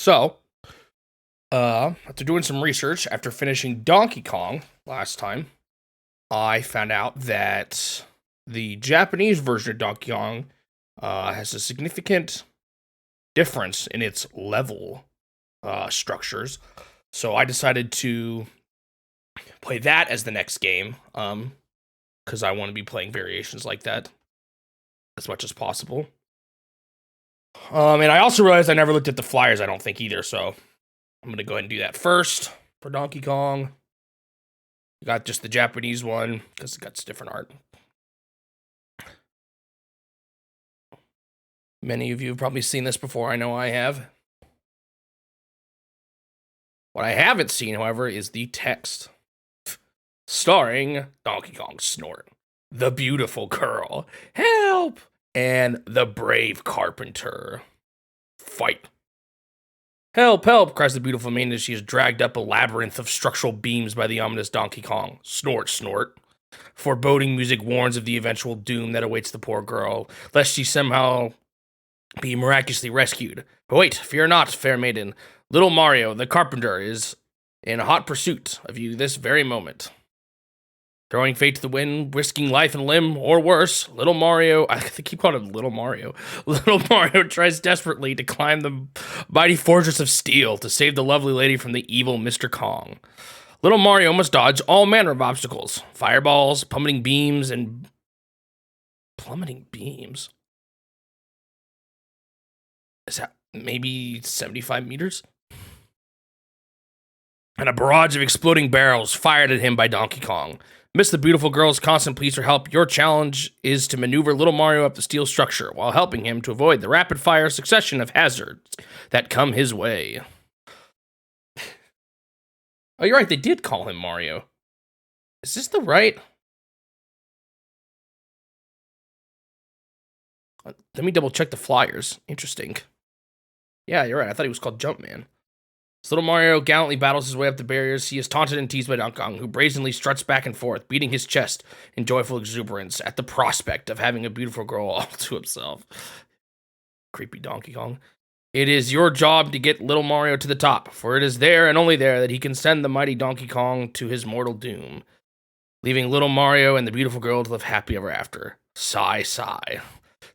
So, after doing some research, after finishing Donkey Kong last time, I found out that the Japanese version of Donkey Kong has a significant difference in its level structures. So I decided to play that as the next game, because I want to be playing variations like that as much as possible. And I also realized I never looked at the flyers, I don't think either, so I'm going to go ahead and do that first for Donkey Kong. You got just the Japanese one, because it got different art. Many of you have probably seen this before, I know I have. What I haven't seen, however, is the text. Starring Donkey Kong Snort, the beautiful girl, help, and the brave carpenter, fight. Help, help, cries the beautiful maiden as she is dragged up a labyrinth of structural beams by the ominous Donkey Kong. Snort, snort. Foreboding music warns of the eventual doom that awaits the poor girl, lest she somehow be miraculously rescued. But wait, fear not, fair maiden. Little Mario, the carpenter, is in hot pursuit of you this very moment. Throwing fate to the wind, risking life and limb, or worse, little Mario, I keep calling him Little Mario. Little Mario tries desperately to climb the mighty fortress of steel to save the lovely lady from the evil Mr. Kong. Little Mario must dodge all manner of obstacles. Fireballs, plummeting beams, and... Plummeting beams? Is that maybe 75 meters? And a barrage of exploding barrels fired at him by Donkey Kong. Amidst the beautiful girl's constant pleas for help, your challenge is to maneuver little Mario up the steel structure while helping him to avoid the rapid-fire succession of hazards that come his way. Oh, you're right, they did call him Mario. Is this the right? Let me double-check the flyers. Interesting. Yeah, you're right, I thought he was called Jumpman. As little Mario gallantly battles his way up the barriers, he is taunted and teased by Donkey Kong, who brazenly struts back and forth, beating his chest in joyful exuberance at the prospect of having a beautiful girl all to himself. Creepy Donkey Kong. It is your job to get little Mario to the top, for it is there and only there that he can send the mighty Donkey Kong to his mortal doom, leaving little Mario and the beautiful girl to live happy ever after. Sigh, sigh.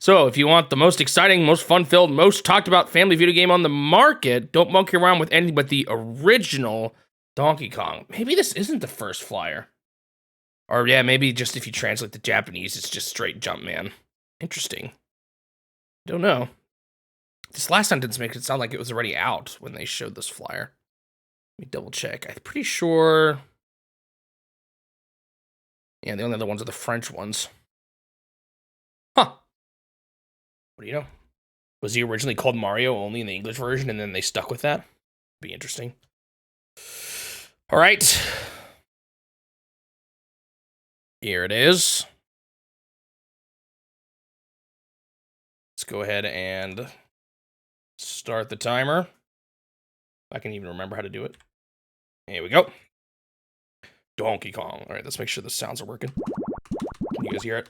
So, if you want the most exciting, most fun-filled, most talked-about family video game on the market, don't monkey around with anything but the original Donkey Kong. Maybe this isn't the first flyer. Or, yeah, maybe just if you translate the Japanese, it's just straight Jumpman. Interesting. Don't know. This last sentence makes it sound like it was already out when they showed this flyer. Let me double-check. I'm pretty sure... Yeah, the only other ones are the French ones. Huh. What do you know? Was he originally called Mario only in the English version, and then they stuck with that? Be interesting. All right. Here it is. Let's go ahead and start the timer. I can even remember how to do it. Here we go. Donkey Kong. All right, let's make sure the sounds are working. Can you guys hear it?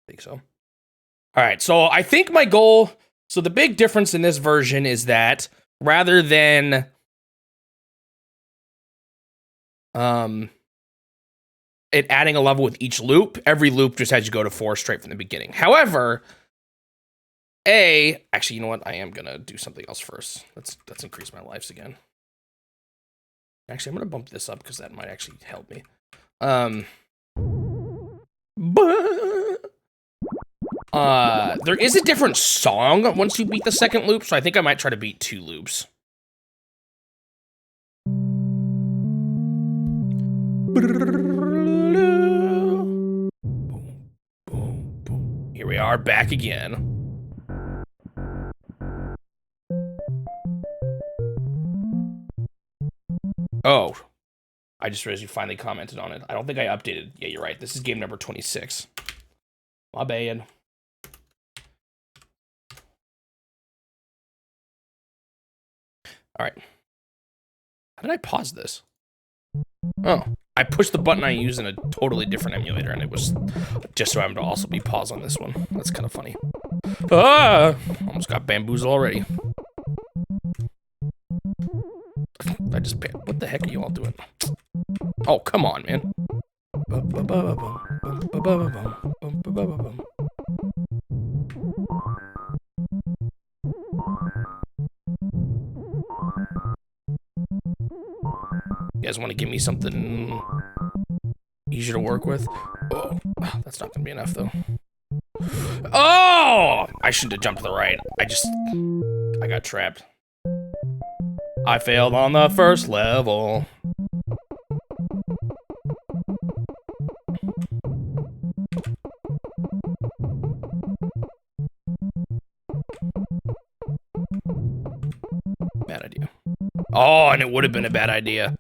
I think so. All right, so I think my goal... So the big difference in this version is that rather than... it adding a level with each loop, every loop just has you go to 4 straight from the beginning. However... Actually, you know what? I am going to do something else first. Let's increase my lives again. Actually, I'm going to bump this up because that might actually help me. There is a different song once you beat the second loop, so I think I might try to beat 2 loops. Here we are, back again. Oh, I just realized you finally commented on it. I don't think I updated. Yeah, you're right. This is game number 26. My bad. All right. How did I pause this? Oh, I pushed the button I used in a totally different emulator, and it was just so I'm to also be paused on this one. That's kind of funny. Ah! Almost got bamboozled already. I just... What the heck are you all doing? Oh, come on, man. You guys want to give me something easier to work with? Oh, that's not gonna be enough though. Oh! I shouldn't have jumped to the right. I got trapped. I failed on the first level. Bad idea. Oh, and it would have been a bad idea.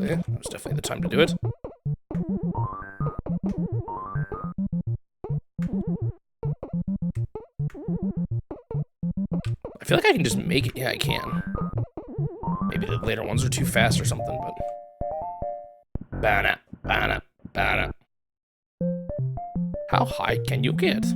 Okay, that was definitely the time to do it. I feel like I can just make it. Yeah, I can. Maybe the later ones are too fast or something, but... Bana, bana, bana. How high can you get?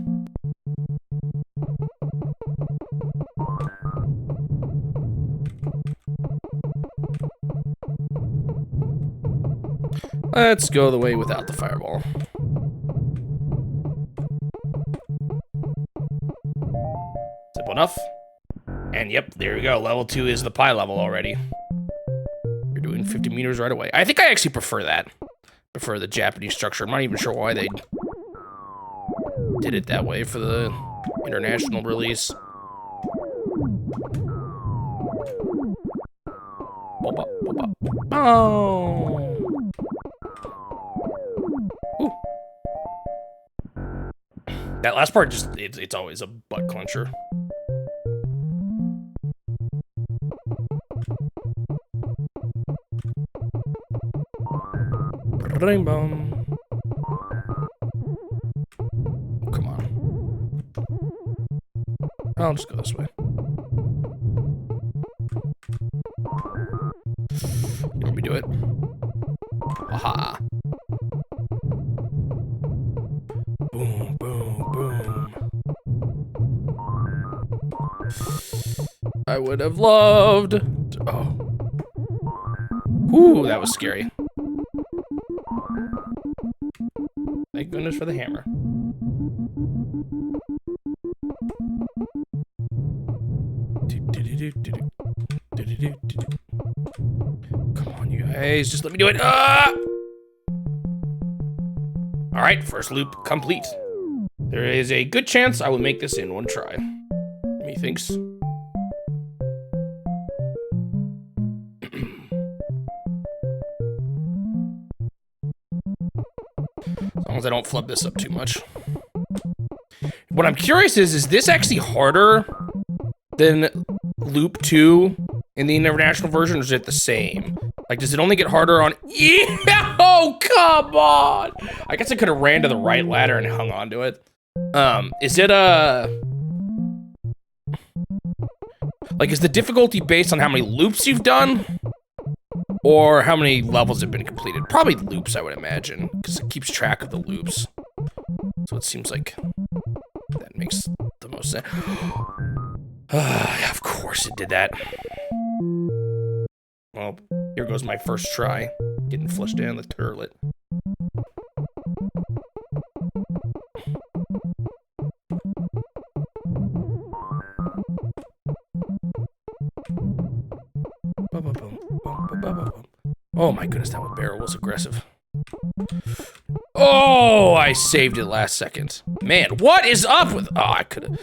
Let's go the way without the fireball. Simple enough. And yep, there we go. Level 2 is the pie level already. You're doing 50 meters right away. I think I actually prefer that. Prefer the Japanese structure. I'm not even sure why they did it that way for the international release. Oh. Ooh. That last part just, it's always a butt clencher. Bum. Oh, come on. I'll just go this way. Let me do it. Aha. Boom, boom, boom. I would have loved. Oh. Ooh, that was scary. Thank goodness for the hammer. Come on, you guys, just let me do it. Ah! All right, first loop complete. There is a good chance I will make this in one try. Methinks. As long as I don't flub this up too much. What I'm curious is this actually harder than Loop 2 in the international version, or is it the same? Like, does it only get harder on... Yeah! Oh, come on! I guess I could have ran to the right ladder and hung on to it. Is it like, is the difficulty based on how many loops you've done? Or how many levels have been completed? Probably loops, I would imagine, because it keeps track of the loops. So it seems like that makes the most sense. Of course it did that. Well, here goes my first try. Getting flushed down the turlet. Oh my goodness, that one barrel was aggressive. Oh, I saved it last second. Man, what is up with... Oh, I could've...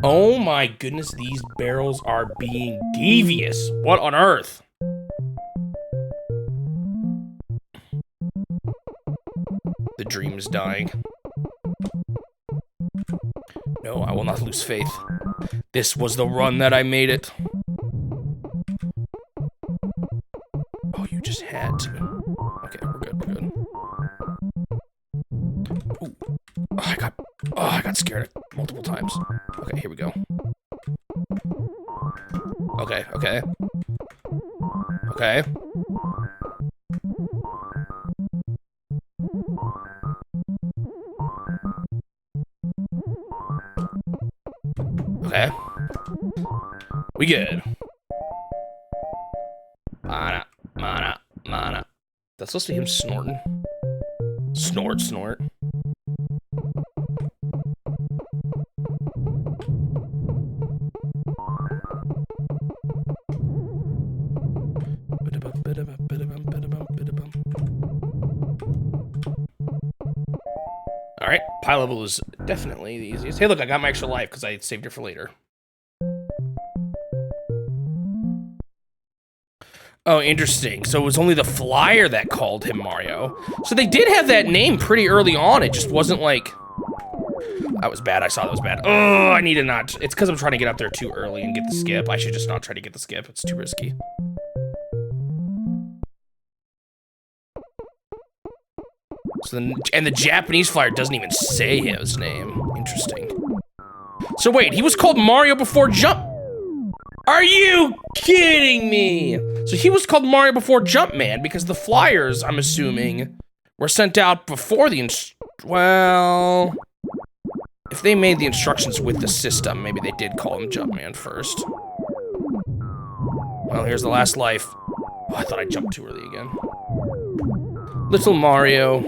Oh my goodness, these barrels are being devious. What on earth? The dream is dying. No, I will not lose faith. This was the run that I made it. Oh, you just had to. Okay, we're good, we're good. Ooh. Oh, I got scared multiple times. Okay, here we go. Okay, okay. Okay. Okay. We good. Mana, mana, mana. That's supposed to be him snorting. Snort, snort. Alright, pie level is definitely the easiest. Hey, look, I got my extra life because I saved it for later. Oh, interesting. So it was only the flyer that called him Mario. So they did have that name pretty early on. It just wasn't like... That was bad. I saw that was bad. Oh, I need to not... It's because I'm trying to get up there too early and get the skip. I should just not try to get the skip. It's too risky. So then, and the Japanese flyer doesn't even say his name. Interesting. So wait, he was called Mario before Jump... Are you kidding me? So he was called Mario before Jumpman because the flyers, I'm assuming, were sent out before the well, if they made the instructions with the system, maybe they did call him Jumpman first. Well, here's the last life. Oh, I thought I jumped too early again. Little Mario.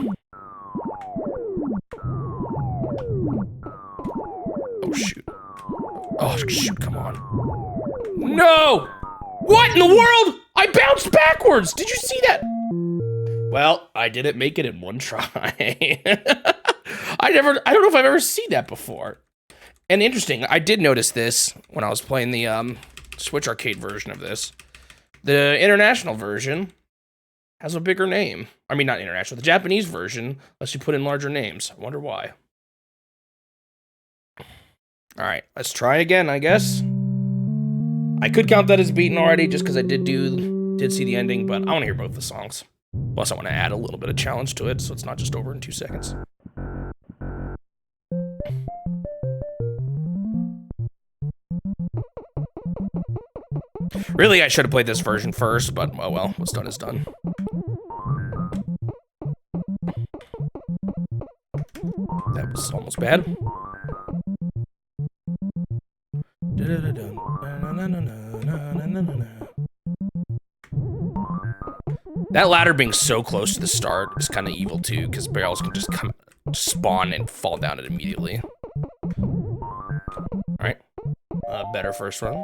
Oh, shoot. Oh, shoot, come on. No! What in the world? I bounced backwards! Did you see that? Well, I didn't make it in one try. I don't know if I've ever seen that before. And interesting, I did notice this when I was playing the Switch arcade version of this. The international version has a bigger name. I mean, not international. The Japanese version lets you put in larger names. I wonder why. All right, let's try again, I guess. I could count that as beaten already just because I did see the ending, but I want to hear both the songs. Plus, I want to add a little bit of challenge to it, so it's not just over in 2 seconds. Really, I should have played this version first, but oh well, what's done is done. That was almost bad. That ladder being so close to the start is kind of evil too, because barrels can just come spawn and fall down it immediately. All right, better first run.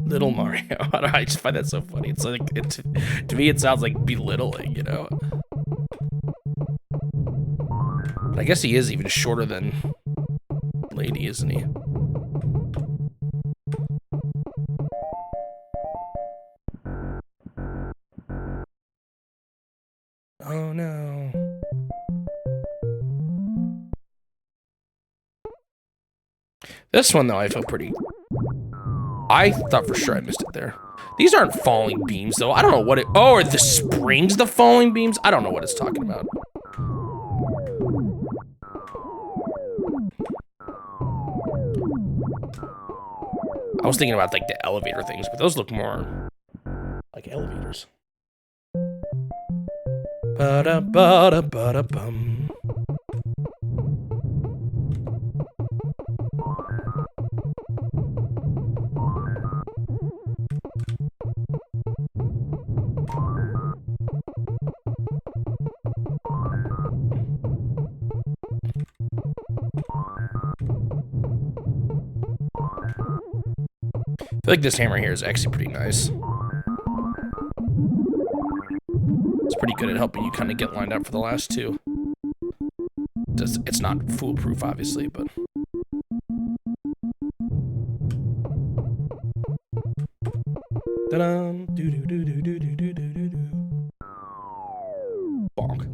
Little Mario. I just find that so funny. It's like to me, it sounds like belittling, you know. But I guess he is even shorter than Lady, isn't he? Oh no. This one though, I feel pretty... I thought for sure I missed it there. These aren't falling beams though. I don't know what it... Oh, are the springs the falling beams? I don't know what it's talking about. I was thinking about like the elevator things, but those look more like elevators. Ba-da-ba-da-ba-da-bum. I feel like this hammer here is actually pretty nice. It's pretty good at helping you kind of get lined up for the last two. It's not foolproof, obviously, but... Da-dum, do-do-do-do-do-do-do-do-do. Bonk.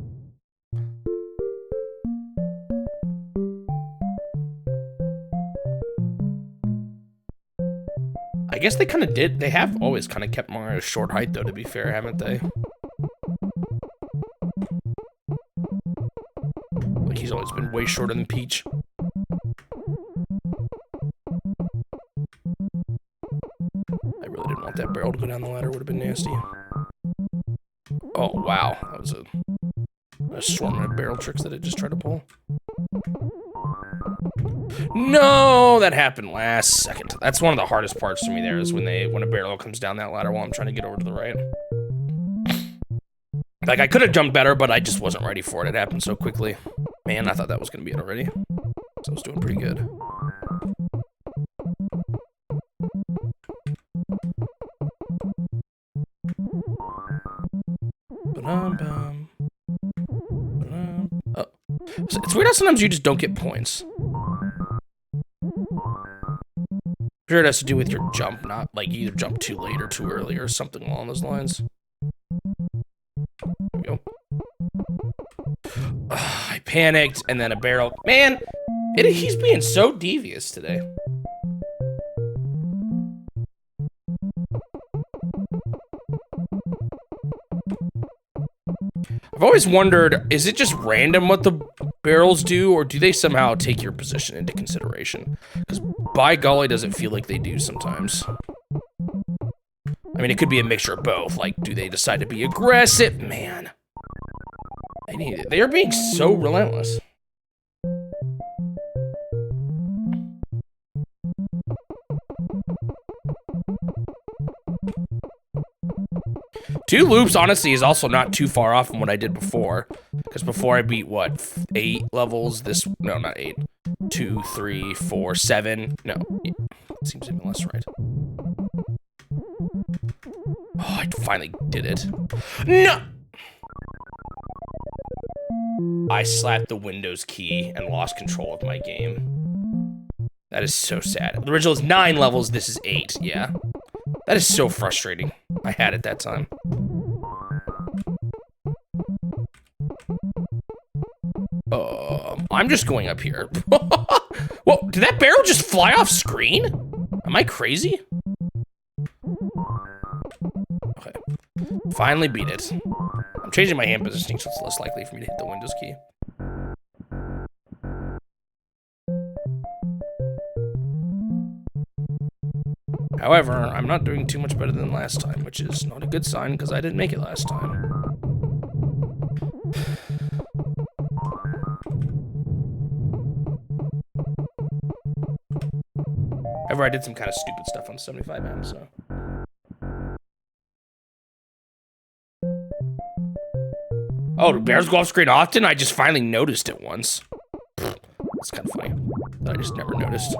I guess they kind of did. They have always kind of kept Mario's short height, though, to be fair, haven't they? Like, he's always been way shorter than Peach. I really didn't want that barrel to go down the ladder. Would have been nasty. Oh, wow. That was a swarm of barrel tricks that I just tried to pull. No, that happened last second. That's one of the hardest parts for me there is when a barrel comes down that ladder while I'm trying to get over to the right. Like, I could have jumped better, but I just wasn't ready for it. It happened so quickly. Man, I thought that was going to be it already. So I was doing pretty good. Oh. It's weird how sometimes you just don't get points. I'm sure it has to do with your jump, not like you either jump too late or too early or something along those lines. There we go. I panicked, and then a barrel. Man, he's being so devious today. I've always wondered, is it just random what the barrels do, or do they somehow take your position into consideration? Because by golly, does it feel like they do sometimes. I mean, it could be a mixture of both. Like, do they decide to be aggressive? Man. They are being so relentless. Two loops, honestly, is also not too far off from what I did before. Because before I beat, what, 8 levels? No, not 8. 2, 3, 4, 7. No, it seems even less right. Oh, I finally did it. No! I slapped the Windows key and lost control of my game. That is so sad. The original is 9 levels, this is 8, yeah. That is so frustrating. I had it that time. I'm just going up here. Whoa, did that barrel just fly off screen? Am I crazy? Okay. Finally beat it. I'm changing my hand positioning so it's less likely for me to hit the Windows key. However, I'm not doing too much better than last time, which is not a good sign because I didn't make it last time. However, I did some kind of stupid stuff on 75M, so. Oh, do bears go off screen often? I just finally noticed it once. That's kind of funny. I just never noticed.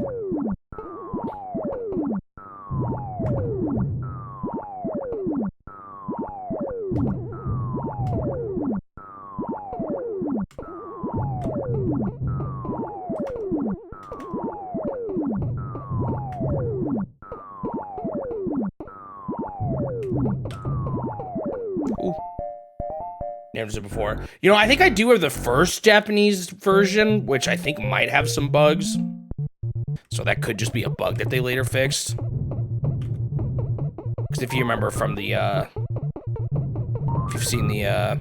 Ooh. Never did it before. You know, I think I do have the first Japanese version, which I think might have some bugs. So that could just be a bug that they later fixed. Because if you remember from the, if you've seen the,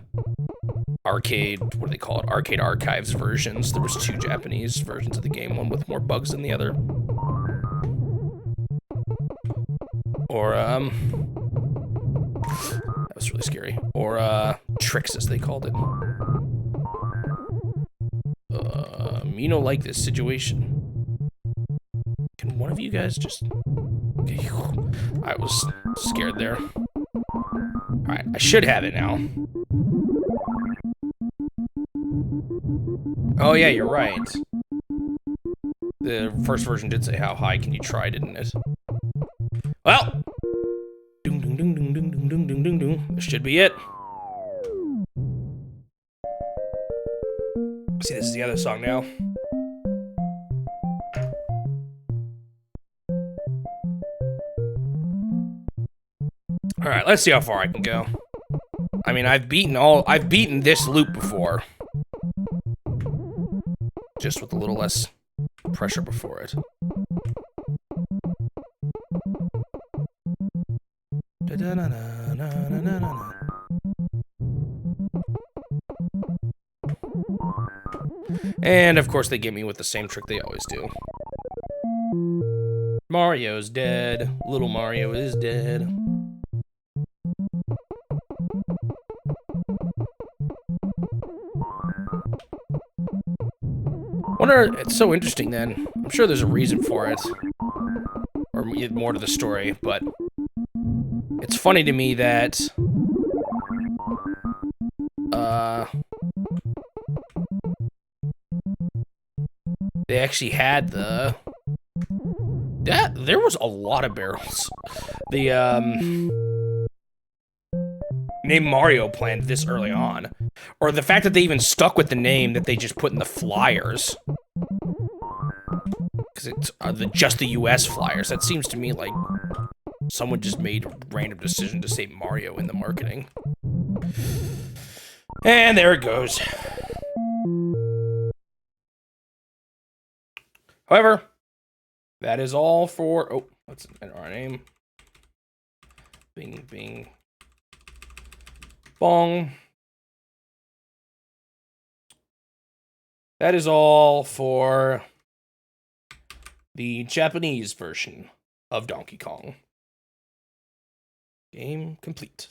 arcade, what do they call it? Arcade Archives versions. There was 2 Japanese versions of the game, one with more bugs than the other. Or, that was really scary. Or, tricks, as they called it. You know, like this situation. Can one of you guys just... Okay, I was scared there. Alright, I should have it now. Oh yeah, you're right. The first version did say how high can you try, didn't it? Well, this should be it. See, this is the other song now. All right, let's see how far I can go. I mean, I've beaten this loop before. Just with a little less pressure before it. And of course they get me with the same trick they always do. Mario's dead. Little Mario is dead. It's so interesting then. I'm sure there's a reason for it. Or more to the story, but it's funny to me that they actually had there was a lot of barrels. The name Mario planned this early on. Or the fact that they even stuck with the name that they just put in the flyers. Because it's just the US flyers. That seems to me like someone just made a random decision to say Mario in the marketing. And there it goes. However, that is all for... Oh, let's enter our name. Bing, bing. Bong. That is all for the Japanese version of Donkey Kong. Game complete.